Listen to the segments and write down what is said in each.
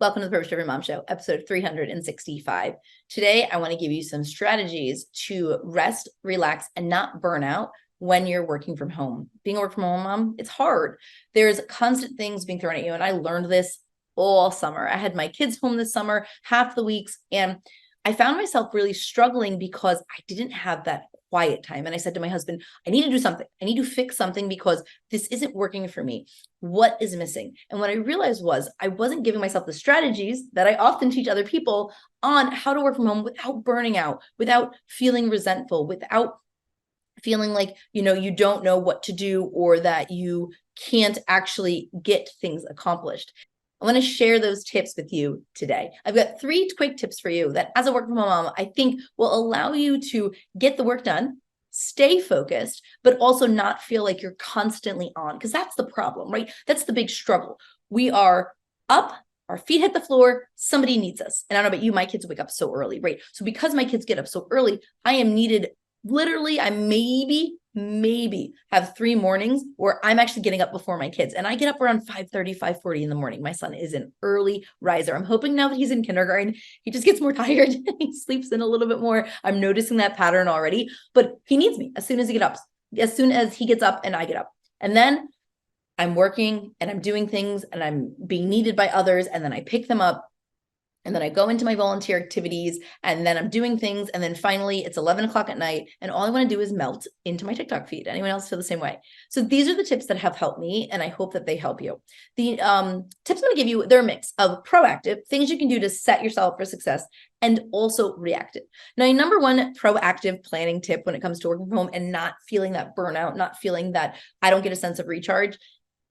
Welcome to the Purpose Driven Mom Show, episode 365. Today, I want to give you some strategies to rest, relax, and not burn out when you're working from home. Being a work from home mom, it's hard. There's constant things being thrown at you, and I learned this all summer. I had my kids home this summer, half the weeks, and I found myself really struggling because I didn't have that quiet time. And I said to my husband, I need to do something. I need to fix something because this isn't working for me. What is missing? And what I realized was I wasn't giving myself the strategies that I often teach other people on how to work from home without burning out, without feeling resentful, without feeling like, you don't know what to do or that you can't actually get things accomplished. I want to share those tips with you today. I've got 3 quick tips for you that as a work from home mom, I think will allow you to get the work done, stay focused, but also not feel like you're constantly on, because that's the problem, right? That's the big struggle. We are up, our feet hit the floor, somebody needs us. And I don't know about you, my kids wake up so early, right? So because my kids get up so early, I am needed. Literally, I maybe have 3 mornings where I'm actually getting up before my kids. And I get up around 5:30, 5:40 in the morning. My son is an early riser. I'm hoping now that he's in kindergarten, he just gets more tired and he sleeps in a little bit more. I'm noticing that pattern already, but he needs me as soon as he gets up and I get up. And then I'm working and I'm doing things and I'm being needed by others. And then I pick them up. And then I go into my volunteer activities and then I'm doing things. And then finally it's 11 o'clock at night. And all I want to do is melt into my TikTok feed. Anyone else feel the same way? So these are the tips that have helped me. And I hope that they help you. The tips I'm going to give you, they're a mix of proactive things you can do to set yourself up for success and also reactive. Now, number one proactive planning tip when it comes to working from home and not feeling that burnout, not feeling that I don't get a sense of recharge,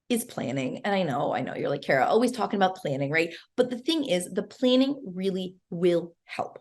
is planning. And I know you're like, Cara, always talking about planning, right? But the thing is, the planning really will help.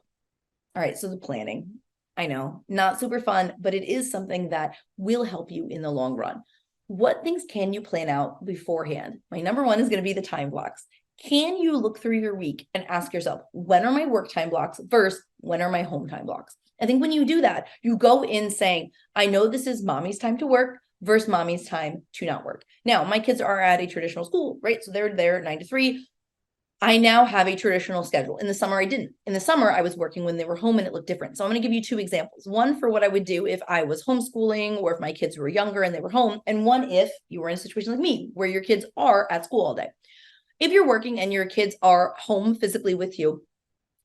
All right, so the planning, I know, not super fun, but it is something that will help you in the long run. What things can you plan out beforehand? My number one is going to be the time blocks. Can you look through your week and ask yourself, when are my work time blocks versus when are my home time blocks? I think when you do that, you go in saying, I know this is mommy's time to work versus mommy's time to not work. Now, my kids are at a traditional school, right? So they're there 9 to 3. I now have a traditional schedule. In the summer, I didn't. In the summer, I was working when they were home and it looked different. So I'm going to give you 2 examples. One for what I would do if I was homeschooling or if my kids were younger and they were home. And one if you were in a situation like me, where your kids are at school all day. If you're working and your kids are home physically with you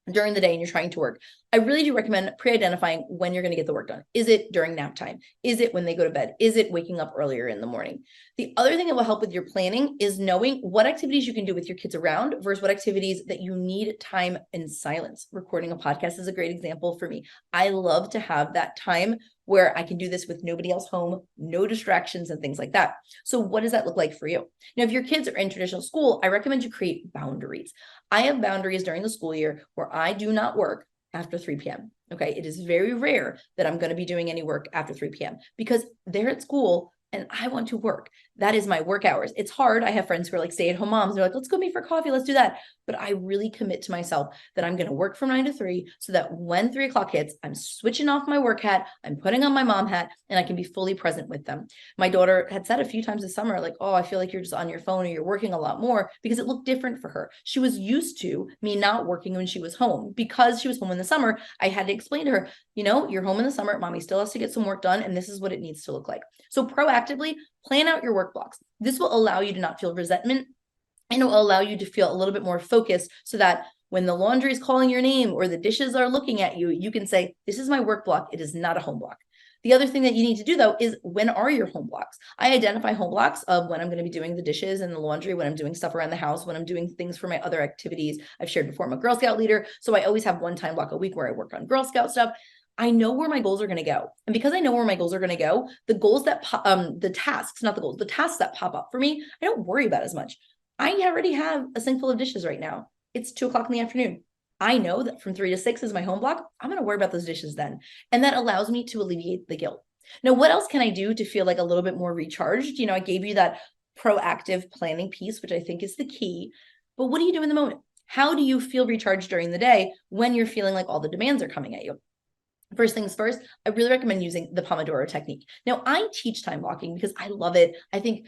during the day and you're trying to work, I really do recommend pre-identifying when you're going to get the work done. Is it during nap time? Is it when they go to bed? Is it waking up earlier in the morning? The other thing that will help with your planning is knowing what activities you can do with your kids around versus what activities that you need time in silence. Recording a podcast is a great example for me. I love to have that time where I can do this with nobody else home, no distractions and things like that. So what does that look like for you? Now, if your kids are in traditional school, I recommend you create boundaries. I have boundaries during the school year where I do not work after 3 p.m. Okay. It is very rare that I'm going to be doing any work after 3 p.m. because they're at school and I want to work. That is my work hours. It's hard. I have friends who are like stay-at-home moms. They're like, let's go meet for coffee. Let's do that. But I really commit to myself that I'm going to work from 9 to 3 so that when 3 o'clock hits, I'm switching off my work hat, I'm putting on my mom hat, and I can be fully present with them. My daughter had said a few times this summer, like, oh, I feel like you're just on your phone or you're working a lot more, because it looked different for her. She was used to me not working when she was home. Because she was home in the summer, I had to explain to her, you're home in the summer, mommy still has to get some work done, and this is what it needs to look like. So proactively plan out your work blocks. This will allow you to not feel resentment, and it will allow you to feel a little bit more focused so that when the laundry is calling your name or the dishes are looking at you, you can say, this is my work block. It is not a home block. The other thing that you need to do, though, is when are your home blocks? I identify home blocks of when I'm going to be doing the dishes and the laundry, when I'm doing stuff around the house, when I'm doing things for my other activities. I've shared before, I'm a Girl Scout leader, so I always have one time block a week where I work on Girl Scout stuff. I know where my goals are going to go. And because I know where my goals are going to go, the goals that, the tasks that pop up for me, I don't worry about as much. I already have a sink full of dishes right now. It's 2 o'clock in the afternoon. I know that from 3 to 6 is my home block. I'm going to worry about those dishes then. And that allows me to alleviate the guilt. Now, what else can I do to feel like a little bit more recharged? I gave you that proactive planning piece, which I think is the key. But what do you do in the moment? How do you feel recharged during the day when you're feeling like all the demands are coming at you? First things first, I really recommend using the Pomodoro technique. Now, I teach time blocking because I love it. I think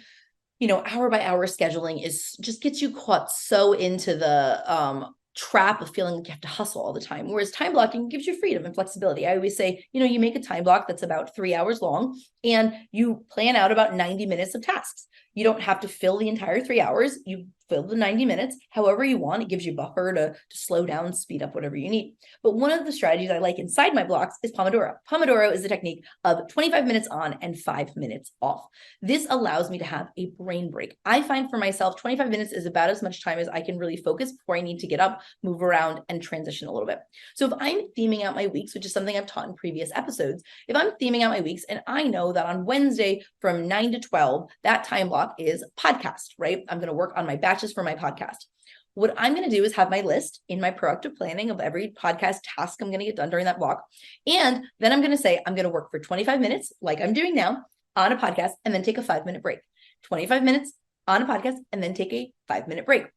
hour by hour scheduling just gets you caught so into the trap of feeling like you have to hustle all the time. Whereas time blocking gives you freedom and flexibility. I always say, you make a time block that's about 3 hours long and you plan out about 90 minutes of tasks. You don't have to fill the entire 3 hours. You fill the 90 minutes however you want. It gives you buffer to slow down, speed up, whatever you need. But one of the strategies I like inside my blocks is Pomodoro. Pomodoro is the technique of 25 minutes on and 5 minutes off. This allows me to have a brain break. I find for myself, 25 minutes is about as much time as I can really focus before I need to get up, move around, and transition a little bit. So if I'm theming out my weeks, which is something I've taught in previous episodes, if I'm theming out my weeks and I know that on Wednesday from 9 to 12, that time block is podcast, right? I'm going to work on my batches for my podcast. What I'm going to do is have my list in my proactive planning of every podcast task I'm going to get done during that block. And then I'm going to say, I'm going to work for 25 minutes like I'm doing now on a podcast and then take a 5-minute break. 25 minutes on a podcast and then take a 5-minute break.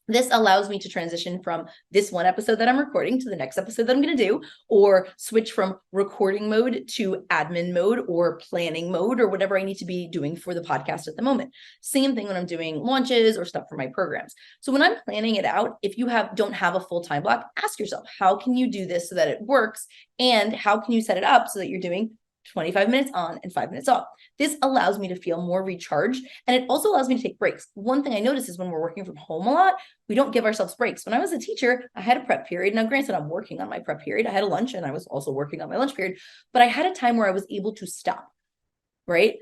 This allows me to transition from this one episode that I'm recording to the next episode that I'm going to do, or switch from recording mode to admin mode or planning mode or whatever I need to be doing for the podcast at the moment. Same thing when I'm doing launches or stuff for my programs. So when I'm planning it out, if you don't have a full-time block, ask yourself, how can you do this so that it works? And how can you set it up so that you're doing 25 minutes on and 5 minutes off? This allows me to feel more recharged. And it also allows me to take breaks. One thing I notice is when we're working from home a lot, we don't give ourselves breaks. When I was a teacher, I had a prep period. Now, granted, I'm working on my prep period. I had a lunch and I was also working on my lunch period, but I had a time where I was able to stop, right?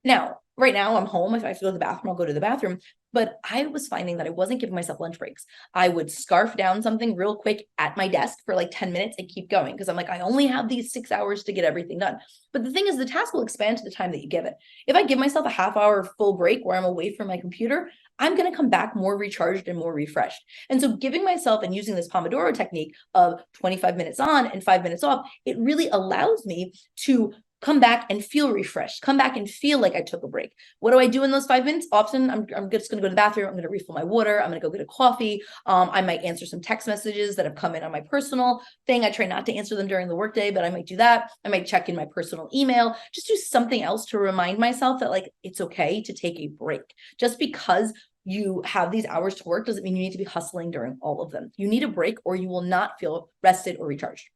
Now, right now I'm home. If I have to go to the bathroom, I'll go to the bathroom. But I was finding that I wasn't giving myself lunch breaks. I would scarf down something real quick at my desk for like 10 minutes and keep going because I'm like, I only have these 6 hours to get everything done. But the thing is, the task will expand to the time that you give it. If I give myself a half-hour full break where I'm away from my computer, I'm going to come back more recharged and more refreshed. And so giving myself and using this Pomodoro technique of 25 minutes on and 5 minutes off, it really allows me to come back and feel refreshed, come back and feel like I took a break. What do I do in those 5 minutes? Often I'm just going to go to the bathroom. I'm going to refill my water. I'm going to go get a coffee. I might answer some text messages that have come in on my personal thing. I try not to answer them during the workday, but I might do that. I might check in my personal email, just do something else to remind myself that like, it's okay to take a break. Just because you have these hours to work doesn't mean you need to be hustling during all of them. You need a break or you will not feel rested or recharged.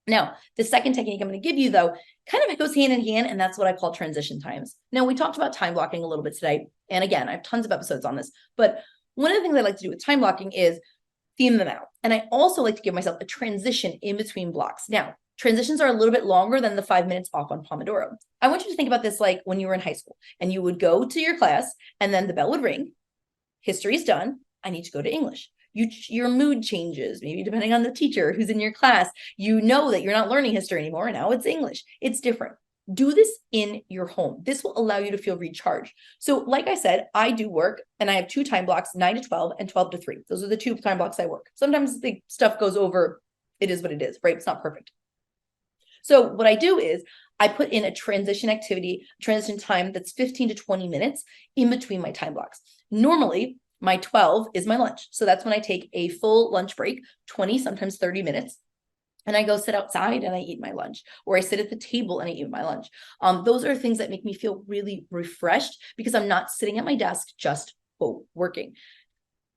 Now, the second technique I'm going to give you, though, kind of goes hand in hand, and that's what I call transition times. Now, we talked about time blocking a little bit today, and again, I have tons of episodes on this, but one of the things I like to do with time blocking is theme them out. And I also like to give myself a transition in between blocks. Now, transitions are a little bit longer than the 5 minutes off on Pomodoro. I want you to think about this like when you were in high school, and you would go to your class, and then the bell would ring, history is done, I need to go to English. Your mood changes, maybe depending on the teacher who's in your class. You know that you're not learning history anymore. Now it's English. It's different. Do this in your home. This will allow you to feel recharged. So like I said, I do work and I have 2 time blocks, 9 to 12 and 12 to 3. Those are the 2 time blocks I work. Sometimes the stuff goes over. It is what it is, right? It's not perfect. So what I do is I put in a transition activity, transition time that's 15 to 20 minutes in between my time blocks. Normally, my 12 is my lunch. So that's when I take a full lunch break, 20, sometimes 30 minutes. And I go sit outside and I eat my lunch, or I sit at the table and I eat my lunch. Those are things that make me feel really refreshed because I'm not sitting at my desk just working.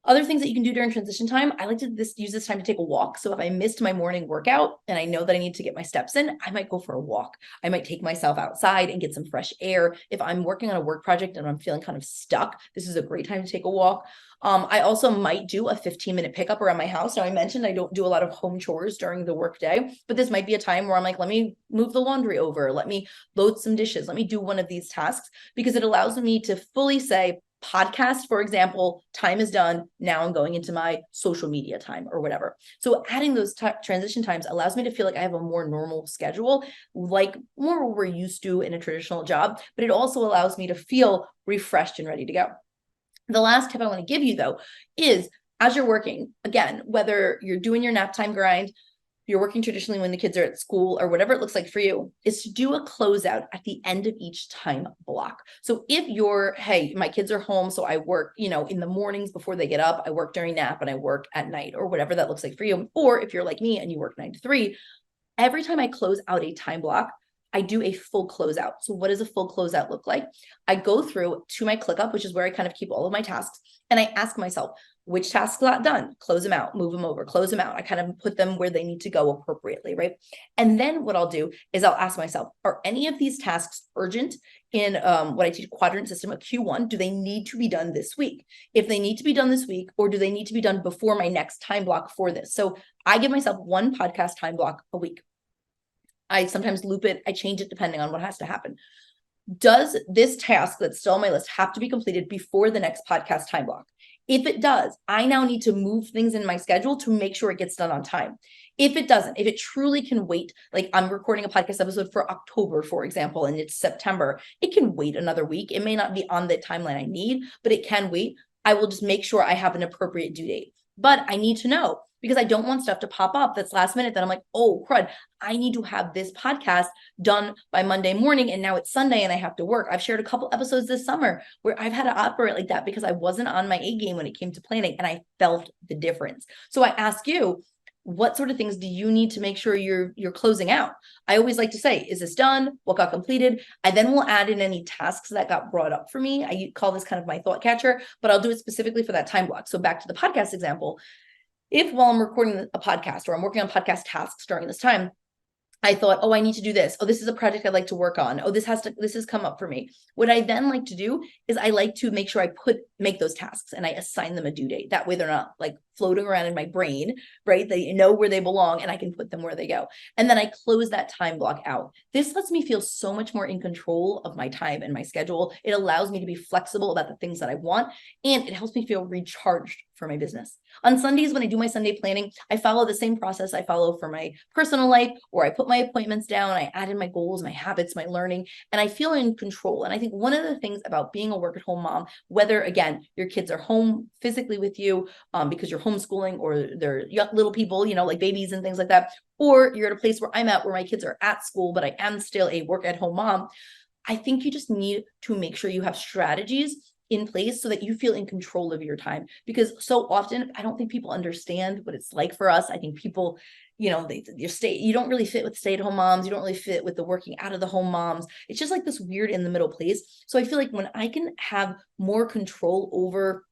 Other things that you can do during transition time, I like to use this time to take a walk. So if I missed my morning workout and I know that I need to get my steps in, I might go for a walk. I might take myself outside and get some fresh air. If I'm working on a work project and I'm feeling kind of stuck, this is a great time to take a walk. I also might do a 15-minute pickup around my house. Now, I mentioned I don't do a lot of home chores during the workday, but this might be a time where I'm like, let me move the laundry over. Let me load some dishes. Let me do one of these tasks because it allows me to fully say, podcast, for example, time is done. Now I'm going into my social media time or whatever. So adding those transition times allows me to feel like I have a more normal schedule, like more what we're used to in a traditional job, but it also allows me to feel refreshed and ready to go. The last tip I want to give you, though, is as you're working, again, whether you're doing your nap time grind, you're working traditionally when the kids are at school or whatever it looks like for you, is to do a closeout at the end of each time block. So if you're, hey, my kids are home, so I work, in the mornings before they get up, I work during nap and I work at night or whatever that looks like for you. Or if you're like me and you work 9 to 3, every time I close out a time block, I do a full closeout. So what does a full closeout look like? I go through to my ClickUp, which is where I kind of keep all of my tasks. And I ask myself, which tasks got done? Close them out, move them over, close them out. I kind of put them where they need to go appropriately, right? And then what I'll do is I'll ask myself, are any of these tasks urgent in what I teach quadrant system of Q1? Do they need to be done this week? If they need to be done this week, or do they need to be done before my next time block for this? So I give myself one podcast time block a week. I sometimes loop it. I change it depending on what has to happen. Does this task that's still on my list have to be completed before the next podcast time block? If it does, I now need to move things in my schedule to make sure it gets done on time. If it doesn't, if it truly can wait, like I'm recording a podcast episode for October, for example, and it's September, it can wait another week. It may not be on the timeline I need, but it can wait. I will just make sure I have an appropriate due date. But I need to know, because I don't want stuff to pop up that's last minute that I'm like, oh, crud, I need to have this podcast done by Monday morning. And now it's Sunday and I have to work. I've shared a couple episodes this summer where I've had to operate like that because I wasn't on my A game when it came to planning, and I felt the difference. So I ask you, what sort of things do you need to make sure you're closing out? I always like to say, is this done? What got completed? I then will add in any tasks that got brought up for me. I call this kind of my thought catcher, but I'll do it specifically for that time block. So back to the podcast example, if while I'm recording a podcast or I'm working on podcast tasks during this time, I thought, oh, I need to do this. Oh, this is a project I'd like to work on. Oh, this has come up for me. What I then like to do is I like to make sure I make those tasks and I assign them a due date. That way they're not like floating around in my brain, right? They know where they belong and I can put them where they go. And then I close that time block out. This lets me feel so much more in control of my time and my schedule. It allows me to be flexible about the things that I want, and it helps me feel recharged for my business. On Sundays, when I do my Sunday planning, I follow the same process I follow for my personal life, or I put my appointments down, I add in my goals, my habits, my learning, and I feel in control. And I think one of the things about being a work-at-home mom, whether, again, your kids are home physically with you because you're homeschooling, or they're young, little people, like babies and things like that, or you're at a place where I'm at where my kids are at school, but I am still a work-at-home mom, I think you just need to make sure you have strategies in place so that you feel in control of your time. Because so often, I don't think people understand what it's like for us. I think people, you don't really fit with stay-at-home moms. You don't really fit with the working out of the home moms. It's just like this weird in the middle place. So I feel like when I can have more control over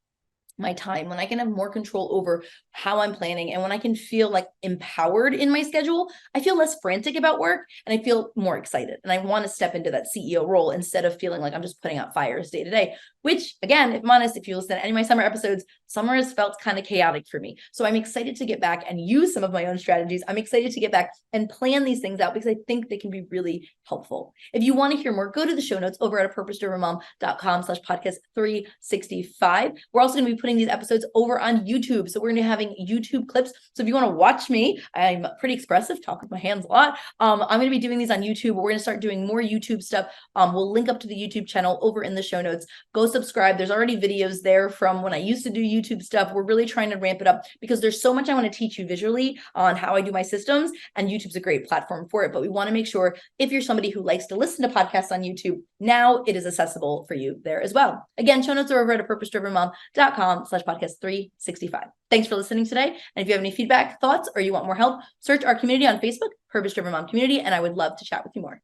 my time, when I can have more control over how I'm planning, and when I can feel like empowered in my schedule, I feel less frantic about work and I feel more excited. And I want to step into that CEO role instead of feeling like I'm just putting out fires day to day, which, again, if I'm honest, if you listen to any of my summer episodes, summer has felt kind of chaotic for me. So I'm excited to get back and use some of my own strategies. I'm excited to get back and plan these things out because I think they can be really helpful. If you want to hear more, go to the show notes over at apurposedrivenmom.com/podcast 365. We're also going to be putting these episodes over on YouTube. So we're going to be having YouTube clips. So if you want to watch me, I'm pretty expressive, talk with my hands a lot. I'm going to be doing these on YouTube. We're going to start doing more YouTube stuff. We'll link up to the YouTube channel over in the show notes. Go subscribe. There's already videos there from when I used to do YouTube stuff. We're really trying to ramp it up because there's so much I want to teach you visually on how I do my systems, and YouTube's a great platform for it. But we want to make sure if you're somebody who likes to listen to podcasts on YouTube, now it is accessible for you there as well. Again, show notes are over at apurposedrivenmom.com/podcast 365. Thanks for listening today. And if you have any feedback, thoughts, or you want more help, search our community on Facebook, Purpose Driven Mom Community, and I would love to chat with you more.